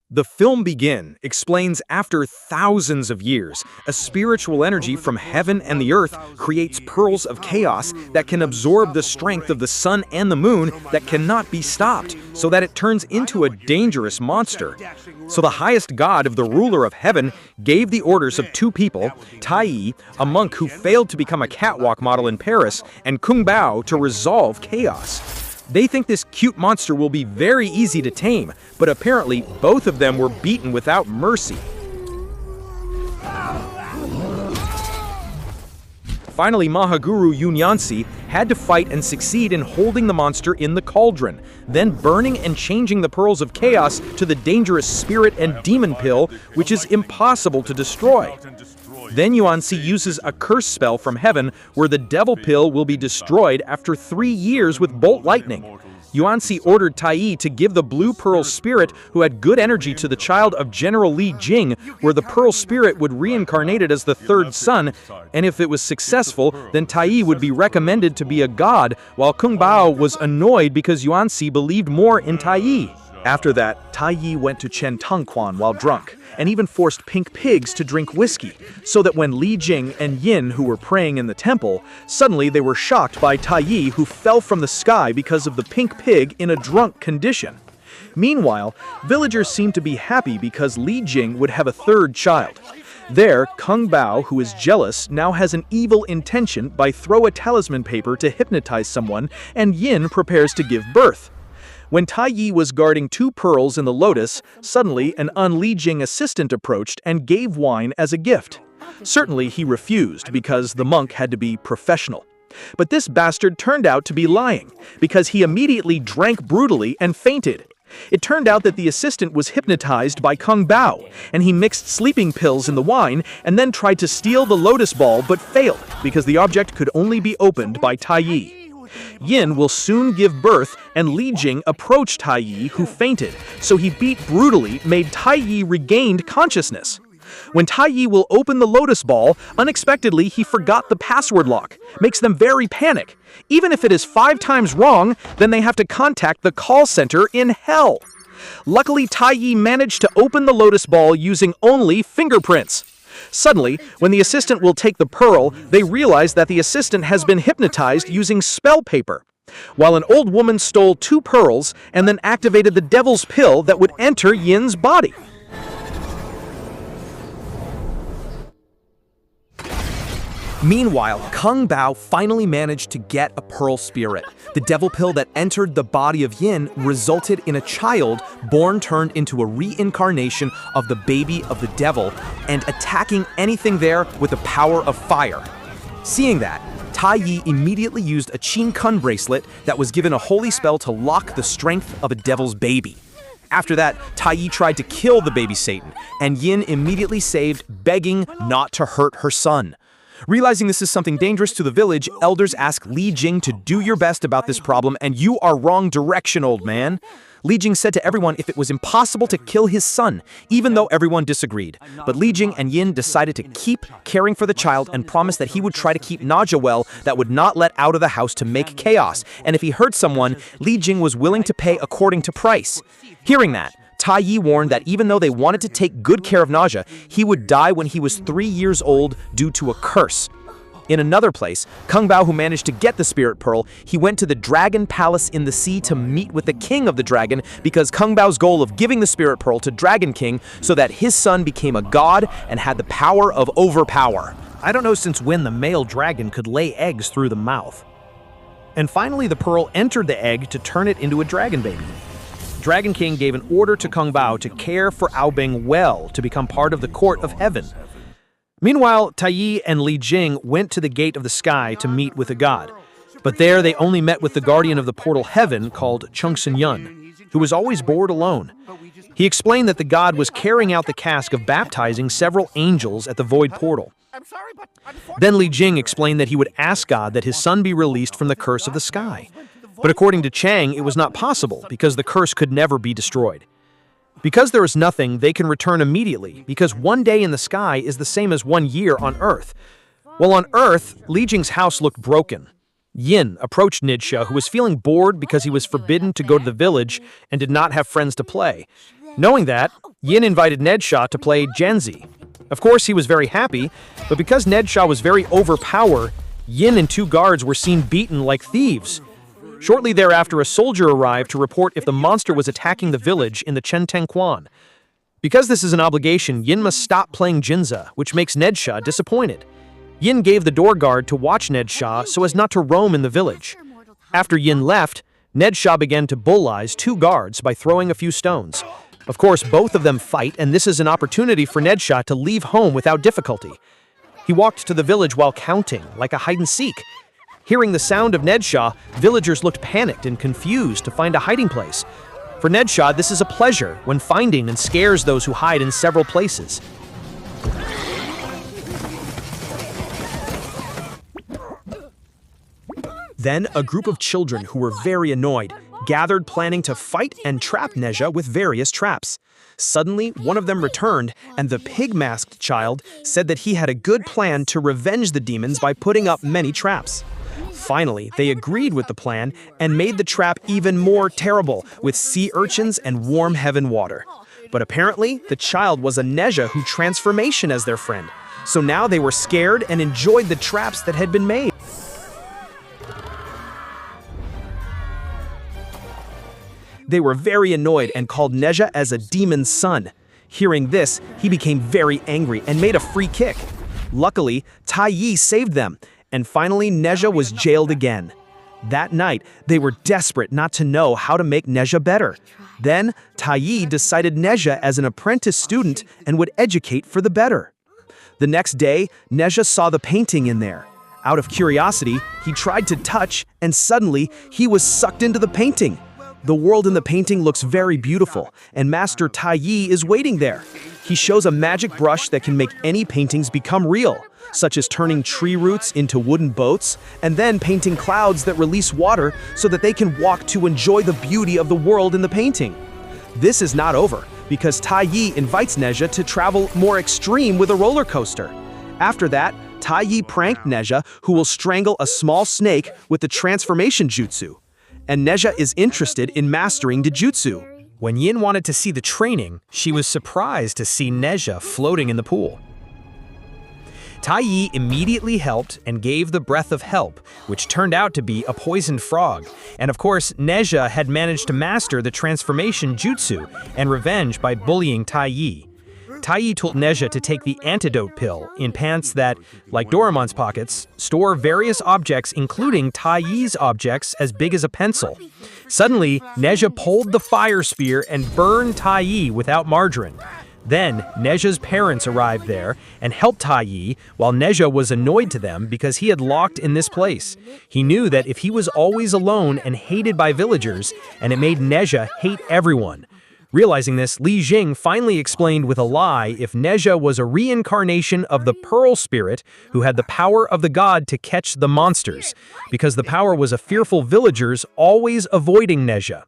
The film Begin explains after thousands of years, a spiritual energy from heaven and the earth creates pearls of chaos that can absorb the strength of the sun and the moon that cannot be stopped, so that it turns into a dangerous monster. So the highest god of the ruler of heaven gave the orders of two people, Tai, a monk who failed to become a catwalk model in Paris, and Kung Bao to resolve chaos. They think this cute monster will be very easy to tame, but apparently both of them were beaten without mercy. Finally, Mahaguru Yunyansi had to fight and succeed in holding the monster in the cauldron, then burning and changing the pearls of chaos to the dangerous spirit and demon pill, which is impossible to destroy. Then Yuansi uses a curse spell from heaven where the devil pill will be destroyed after 3 years with bolt lightning. Yuansi ordered Tai to give the blue pearl spirit who had good energy to the child of General Li Jing, where the pearl spirit would reincarnate it as the third son, and if it was successful, then Tai would be recommended to be a god, while Kung Bao was annoyed because Yuansi believed more in Tai. After that, Tai Yi went to Chen Tongquan while drunk, and even forced pink pigs to drink whiskey, so that when Li Jing and Yin, who were praying in the temple, suddenly they were shocked by Tai Yi, who fell from the sky because of the pink pig in a drunk condition. Meanwhile, villagers seemed to be happy because Li Jing would have a third child. There, Kung Bao, who is jealous, now has an evil intention by throw a talisman paper to hypnotize someone, and Yin prepares to give birth. When Tai Yi was guarding 2 pearls in the lotus, suddenly an Li Jing assistant approached and gave wine as a gift. Certainly he refused because the monk had to be professional. But this bastard turned out to be lying, because he immediately drank brutally and fainted. It turned out that the assistant was hypnotized by Kung Bao, and he mixed sleeping pills in the wine and then tried to steal the lotus ball but failed because the object could only be opened by Tai Yi. Yin will soon give birth, and Li Jing approached Tai Yi, who fainted, so he beat brutally, made Tai Yi regained consciousness. When Tai Yi will open the lotus ball, unexpectedly he forgot the password lock, makes them very panic. Even if it is 5 times wrong, then they have to contact the call center in hell. Luckily, Tai Yi managed to open the lotus ball using only fingerprints. Suddenly, when the assistant will take the pearl, they realize that the assistant has been hypnotized using spell paper, while an old woman stole 2 pearls and then activated the devil's pill that would enter Yin's body. Meanwhile, Kung Bao finally managed to get a pearl spirit. The devil pill that entered the body of Yin resulted in a child born turned into a reincarnation of the baby of the devil and attacking anything there with the power of fire. Seeing that, Tai Yi immediately used a Qin Kun bracelet that was given a holy spell to lock the strength of a devil's baby. After that, Tai Yi tried to kill the baby Satan, and Yin immediately saved, begging not to hurt her son. Realizing this is something dangerous to the village, elders ask Li Jing to do your best about this problem, and you are wrong direction, old man. Li Jing said to everyone if it was impossible to kill his son, even though everyone disagreed. But Li Jing and Yin decided to keep caring for the child and promised that he would try to keep Nezha well, that would not let out of the house to make chaos. And if he hurt someone, Li Jing was willing to pay according to price. Hearing that, Tai Yi warned that even though they wanted to take good care of Nezha, he would die when he was 3 years old due to a curse. In another place, Kung Bao, who managed to get the spirit pearl, he went to the dragon palace in the sea to meet with the king of the dragon because Kung Bao's goal of giving the spirit pearl to Dragon King so that his son became a god and had the power of overpower. I don't know since when the male dragon could lay eggs through the mouth. And finally, the pearl entered the egg to turn it into a dragon baby. Dragon King gave an order to Kung Bao to care for Aobing well to become part of the court of heaven. Meanwhile, Tai Yi and Li Jing went to the gate of the sky to meet with a god. But there they only met with the guardian of the portal heaven called Chungsun Yun, who was always bored alone. He explained that the god was carrying out the task of baptizing several angels at the void portal. Then Li Jing explained that he would ask God that his son be released from the curse of the sky. But according to Chang, it was not possible because the curse could never be destroyed. Because there is nothing, they can return immediately, because 1 day in the sky is the same as 1 year on Earth. While on Earth, Li Jing's house looked broken. Yin approached Nezha, who was feeling bored because he was forbidden to go to the village and did not have friends to play. Knowing that, Yin invited Nezha to play Genzi. Of course, he was very happy, but because Nezha was very overpowered, Yin and 2 guards were seen beaten like thieves. Shortly thereafter, a soldier arrived to report if the monster was attacking the village in the Chentengquan. Because this is an obligation, Yin must stop playing Jinza, which makes Nezha disappointed. Yin gave the door guard to watch Nezha so as not to roam in the village. After Yin left, Nezha began to bullize 2 guards by throwing a few stones. Of course, both of them fight, and this is an opportunity for Nezha to leave home without difficulty. He walked to the village while counting, like a hide-and-seek. Hearing the sound of Nezha, villagers looked panicked and confused to find a hiding place. For Nezha, this is a pleasure when finding and scares those who hide in several places. Then, a group of children who were very annoyed gathered planning to fight and trap Nezha with various traps. Suddenly, one of them returned, and the pig-masked child said that he had a good plan to revenge the demons by putting up many traps. Finally, they agreed with the plan and made the trap even more terrible with sea urchins and warm heaven water. But apparently, the child was a Nezha who transformation as their friend. So now they were scared and enjoyed the traps that had been made. They were very annoyed and called Nezha as a demon's son. Hearing this, he became very angry and made a free kick. Luckily, Tai Yi saved them, and finally Nezha was jailed again. That night, they were desperate not to know how to make Nezha better. Then, Tai Yi decided Nezha as an apprentice student and would educate for the better. The next day, Nezha saw the painting in there. Out of curiosity, he tried to touch, and suddenly, he was sucked into the painting. The world in the painting looks very beautiful, and Master Tai Yi is waiting there. He shows a magic brush that can make any paintings become real, such as turning tree roots into wooden boats, and then painting clouds that release water so that they can walk to enjoy the beauty of the world in the painting. This is not over, because Tai Yi invites Nezha to travel more extreme with a roller coaster. After that, Tai Yi pranked Nezha, who will strangle a small snake with the transformation jutsu. And Nezha is interested in mastering the jutsu. When Yin wanted to see the training, she was surprised to see Nezha floating in the pool. Tai Yi immediately helped and gave the breath of help, which turned out to be a poisoned frog. And of course, Nezha had managed to master the transformation jutsu and revenge by bullying Tai Yi. Tai Yi told Nezha to take the antidote pill in pants that, like Doraemon's pockets, store various objects including Tai Yi's objects as big as a pencil. Suddenly, Nezha pulled the fire spear and burned Tai Yi without margarine. Then, Nezha's parents arrived there and helped Tai Yi while Nezha was annoyed to them because he had locked in this place. He knew that if he was always alone and hated by villagers, and it made Nezha hate everyone. Realizing this, Li Jing finally explained with a lie if Nezha was a reincarnation of the Pearl Spirit who had the power of the god to catch the monsters, because the power was a fearful villagers always avoiding Nezha.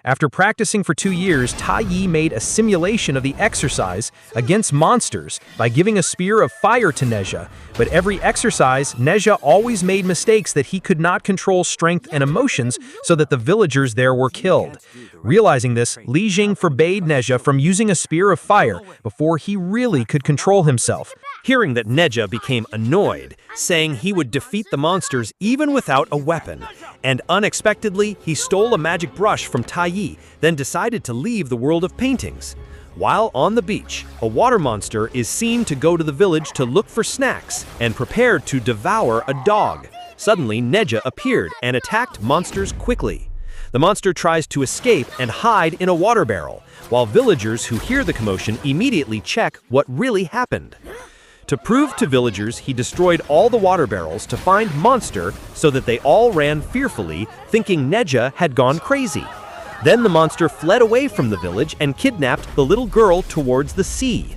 After practicing for 2 years, Tai Yi made a simulation of the exercise against monsters by giving a spear of fire to Nezha, but every exercise, Nezha always made mistakes that he could not control strength and emotions so that the villagers there were killed. Realizing this, Li Jing forbade Nezha from using a spear of fire before he really could control himself. Hearing that, Nezha became annoyed, saying he would defeat the monsters even without a weapon. And unexpectedly, he stole a magic brush from Tai Yi, then decided to leave the world of paintings. While on the beach, a water monster is seen to go to the village to look for snacks and prepared to devour a dog. Suddenly, Nezha appeared and attacked monsters quickly. The monster tries to escape and hide in a water barrel, while villagers who hear the commotion immediately check what really happened. To prove to villagers, he destroyed all the water barrels to find Monster so that they all ran fearfully, thinking Nezha had gone crazy. Then the monster fled away from the village and kidnapped the little girl towards the sea.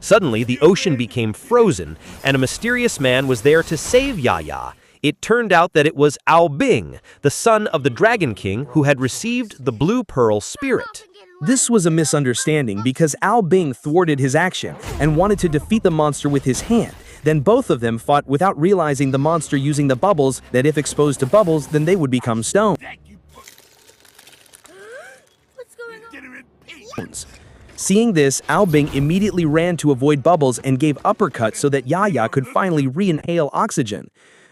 Suddenly, the ocean became frozen, and a mysterious man was there to save Yaya. It turned out that it was Aobing, the son of the Dragon King who had received the Blue Pearl Spirit. This was a misunderstanding because aobing thwarted his action and wanted to defeat the monster with his hand. Then both of them fought without realizing the monster using the bubbles that if exposed to bubbles, then they would become stone. What's going on? Seeing this, aobing immediately ran to avoid bubbles and gave uppercuts so that Yaya could finally re-inhale oxygen.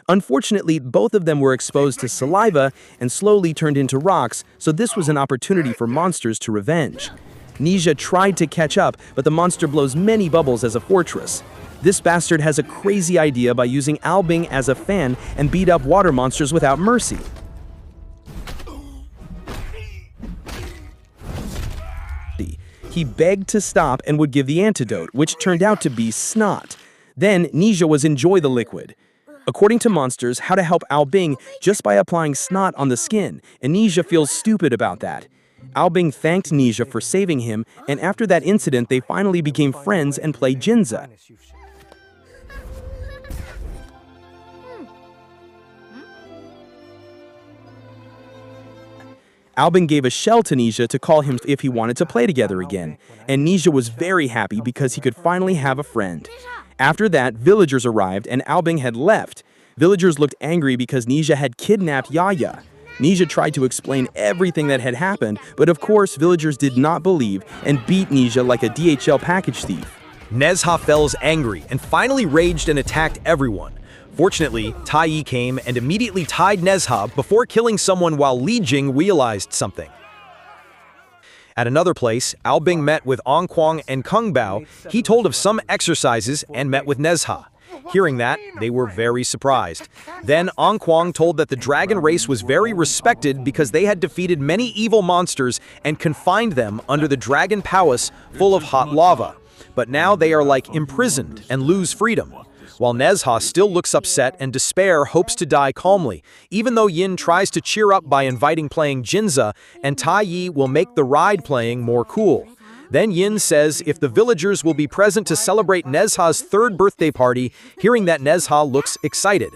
Unfortunately, both of them were exposed to saliva and slowly turned into rocks, so this was an opportunity for monsters to revenge. Nezha tried to catch up, but the monster blows many bubbles as a fortress. This bastard has a crazy idea by using aobing as a fan and beat up water monsters without mercy. He begged to stop and would give the antidote, which turned out to be snot. Then Nezha was enjoy the liquid. According to monsters, how to help aobing just by applying snot on the skin, and Nezha feels stupid about that. Aobing thanked Nezha for saving him, and after that incident they finally became friends and played Jinza. Aobing gave a shell to Nezha to call him if he wanted to play together again, and Nezha was very happy because he could finally have a friend. After that, villagers arrived and aobing had left. Villagers looked angry because Nezha had kidnapped Yaya. Nezha tried to explain everything that had happened, but of course villagers did not believe and beat Nezha like a DHL package thief. Nezha felt angry and finally raged and attacked everyone. Fortunately, Tai came and immediately tied Nezha before killing someone while Li Jing realized something. At another place, aobing met with Onkwang and Kung Bao. He told of some exercises and met with Nezha. Hearing that, they were very surprised. Then Onkwang told that the dragon race was very respected because they had defeated many evil monsters and confined them under the dragon palace full of hot lava. But now they are like imprisoned and lose freedom. While Nezha still looks upset and despair hopes to die calmly, even though Yin tries to cheer up by inviting playing Jinza, and Tai will make the ride playing more cool. Then Yin says if the villagers will be present to celebrate Nezha's third birthday party, hearing that Nezha looks excited.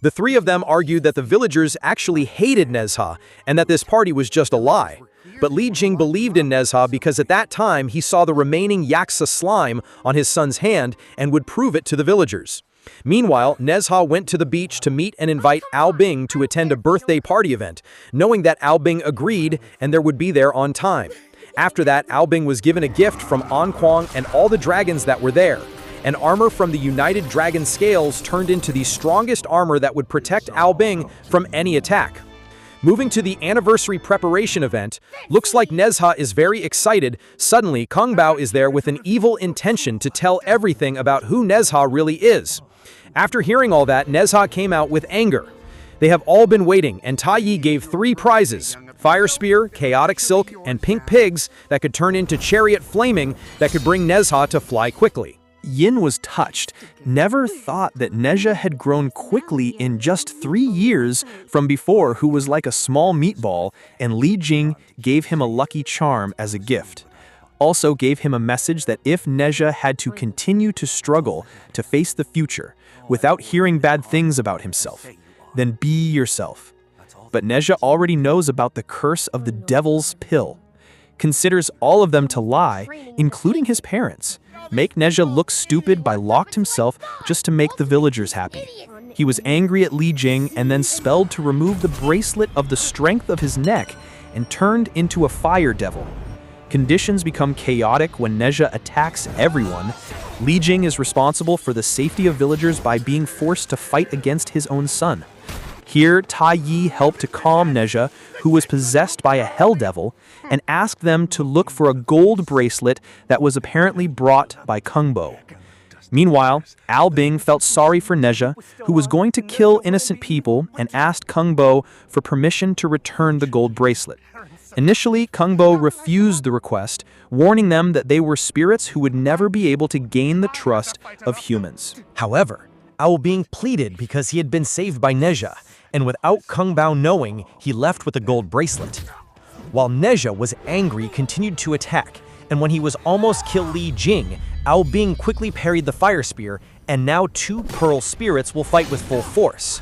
The three of them argued that the villagers actually hated Nezha and that this party was just a lie. But Li Jing believed in Nezha because at that time he saw the remaining Yaksa slime on his son's hand and would prove it to the villagers. Meanwhile, Nezha went to the beach to meet and invite aobing to attend a birthday party event, knowing that aobing agreed and there would be there on time. After that, aobing was given a gift from Onkwang and all the dragons that were there. An armor from the United Dragon Scales turned into the strongest armor that would protect aobing from any attack. Moving to the anniversary preparation event, looks like Nezha is very excited. Suddenly, Kung Bao is there with an evil intention to tell everything about who Nezha really is. After hearing all that, Nezha came out with anger. They have all been waiting, and Tai gave 3 prizes: Fire Spear, Chaotic Silk, and Pink Pigs that could turn into Chariot Flaming that could bring Nezha to fly quickly. Yin was touched, never thought that Nezha had grown quickly in just 3 years from before, who was like a small meatball, and Li Jing gave him a lucky charm as a gift. Also gave him a message that if Nezha had to continue to struggle to face the future without hearing bad things about himself, then be yourself. But Nezha already knows about the curse of the devil's pill, considers all of them to lie, including his parents. Make Nezha look stupid by locked himself just to make the villagers happy. He was angry at Li Jing and then spelled to remove the bracelet of the strength of his neck and turned into a fire devil. Conditions become chaotic when Nezha attacks everyone. Li Jing is responsible for the safety of villagers by being forced to fight against his own son. Here, Tai helped to calm Nezha, who was possessed by a hell devil, and asked them to look for a gold bracelet that was apparently brought by Kung Bao. Meanwhile, aobing felt sorry for Nezha, who was going to kill innocent people, and asked Kung Bao for permission to return the gold bracelet. Initially, Kung Bao refused the request, warning them that they were spirits who would never be able to gain the trust of humans. However, aobing pleaded because he had been saved by Nezha, and without Kung Bao knowing, he left with a gold bracelet. While Nezha was angry, continued to attack, and when he was almost killed Li Jing, aobing quickly parried the fire spear, and now 2 pearl spirits will fight with full force.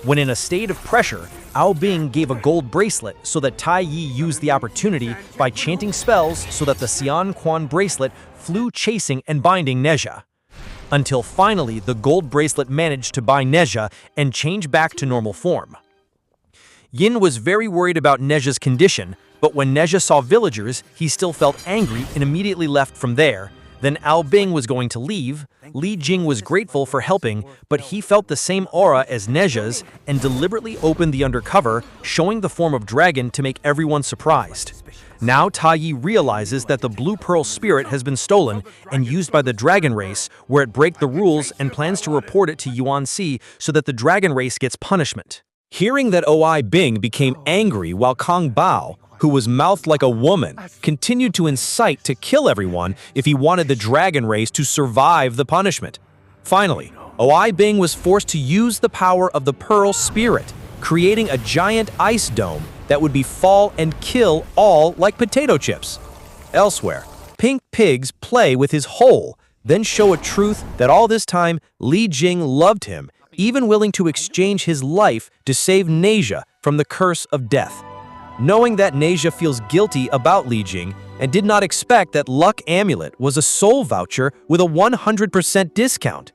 When in a state of pressure, aobing gave a gold bracelet so that Tai used the opportunity by chanting spells so that the Xian Quan bracelet flew chasing and binding Nezha. Until finally the gold bracelet managed to bind Nezha and change back to normal form. Yin was very worried about Nezha's condition, But when Nezha saw villagers, he still felt angry and immediately left from there. Then Aobing was going to leave. Li Jing was grateful for helping, but he felt the same aura as Nezha's and deliberately opened the undercover, showing the form of dragon to make everyone surprised. Now Tai Yi realizes that the Blue Pearl spirit has been stolen and used by the dragon race, where it break the rules and plans to report it to Yuan Si so that the dragon race gets punishment. Hearing that aobing became angry while Kang Bao, who was mouthed like a woman, continued to incite to kill everyone if he wanted the dragon race to survive the punishment. Finally, aobing was forced to use the power of the Pearl Spirit, creating a giant ice dome that would befall and kill all like potato chips. Elsewhere, Pink Pigs play with his hole, then show a truth that all this time Li Jing loved him, even willing to exchange his life to save Nezha from the curse of death. Knowing that Nezha feels guilty about Li Jing and did not expect that Luck Amulet was a soul voucher with a 100% discount.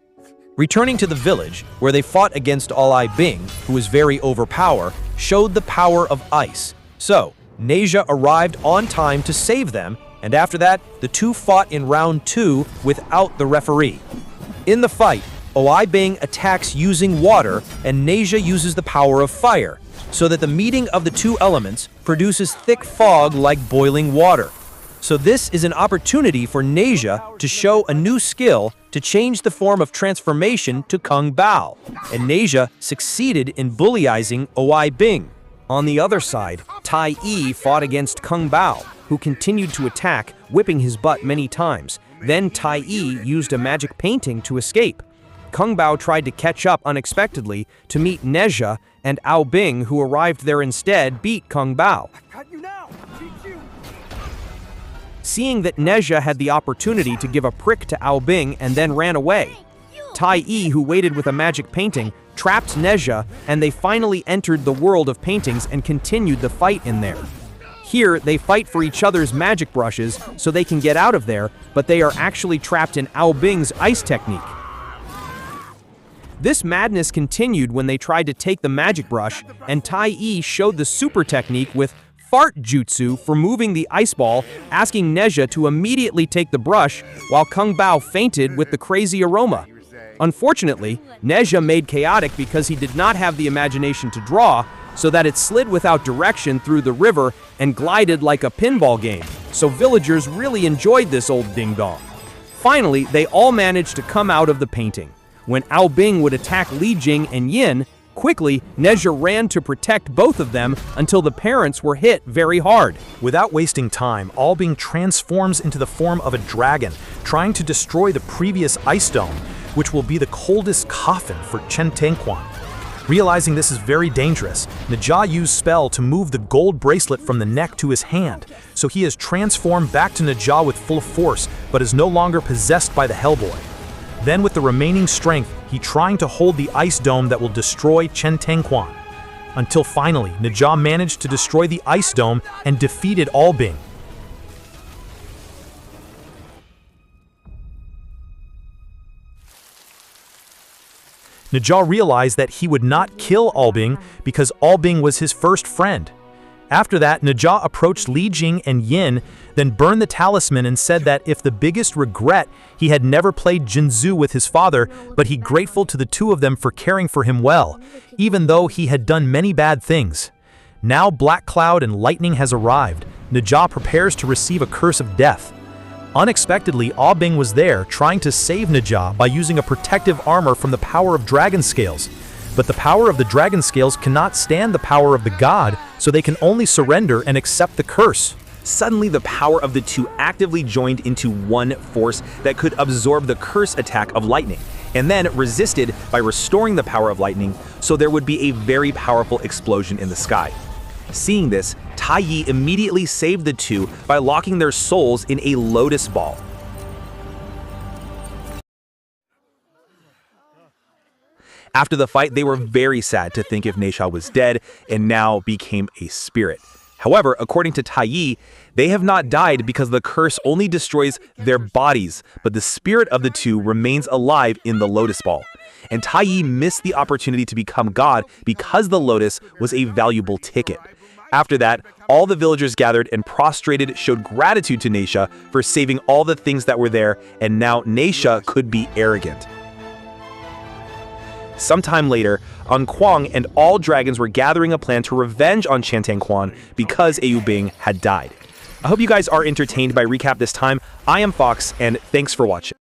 Returning to the village, where they fought against aobing, who was very overpowered, showed the power of ice. So, Nezha arrived on time to save them, and after that, the two fought in round 2 without the referee. In the fight, aobing attacks using water, and Nezha uses the power of fire, so that the meeting of the two elements produces thick fog like boiling water. So this is an opportunity for Nezha to show a new skill to change the form of transformation to Kang Bao, and Nezha succeeded in bullying aobing. On the other side, Tai Yi fought against Kang Bao, who continued to attack, whipping his butt many times. Then Tai Yi used a magic painting to escape. Kang Bao tried to catch up unexpectedly to meet Nezha, and aobing, who arrived there instead, beat Kang Bao. Seeing that Nezha had the opportunity to give a prick to aobing and then ran away, Tai Yi, who waited with a magic painting, trapped Nezha, and they finally entered the world of paintings and continued the fight in there. Here, they fight for each other's magic brushes so they can get out of there, but they are actually trapped in aobing's ice technique. This madness continued when they tried to take the magic brush, and Tai Yi showed the super technique with fart jutsu for moving the ice ball, asking Nezha to immediately take the brush, while Kang Bao fainted with the crazy aroma. Unfortunately, Nezha made chaotic because he did not have the imagination to draw, so that it slid without direction through the river and glided like a pinball game, so villagers really enjoyed this old ding-dong. Finally, they all managed to come out of the painting. When aobing would attack Li Jing and Yin, quickly, Nezha ran to protect both of them until the parents were hit very hard. Without wasting time, aobing transforms into the form of a dragon, trying to destroy the previous ice dome, which will be the coldest coffin for Chen Tengquan. Realizing this is very dangerous, Nezha used spell to move the gold bracelet from the neck to his hand, so he is transformed back to Nezha with full force, but is no longer possessed by the Hellboy. Then with the remaining strength, he trying to hold the ice dome that will destroy Chen Tengquan. Until finally, Nezha managed to destroy the ice dome and defeated aobing. Nezha realized that he would not kill aobing because aobing was his first friend. After that, Nezha approached Li Jing and Yin, then burned the talisman and said that if the biggest regret, he had never played Jinzu with his father, but he grateful to the two of them for caring for him well, even though he had done many bad things. Now Black Cloud and Lightning has arrived. Nezha prepares to receive a curse of death. Unexpectedly, aobing was there, trying to save Nezha by using a protective armor from the power of dragon scales. But the power of the dragon scales cannot stand the power of the god, so they can only surrender and accept the curse. Suddenly, the power of the two actively joined into one force that could absorb the curse attack of lightning, and then resisted by restoring the power of lightning, so there would be a very powerful explosion in the sky. Seeing this, Tai Yi immediately saved the two by locking their souls in a lotus ball. After the fight, they were very sad to think if Nezha was dead and now became a spirit. However, according to Tai Yi, they have not died because the curse only destroys their bodies, but the spirit of the two remains alive in the lotus ball. And Tai Yi missed the opportunity to become God because the lotus was a valuable ticket. After that, all the villagers gathered and prostrated showed gratitude to Nezha for saving all the things that were there, and now Nezha could be arrogant. Sometime later, Kwang and all dragons were gathering a plan to revenge on Quan because aobing had died. I hope you guys are entertained by recap this time. I am Fox, and thanks for watching.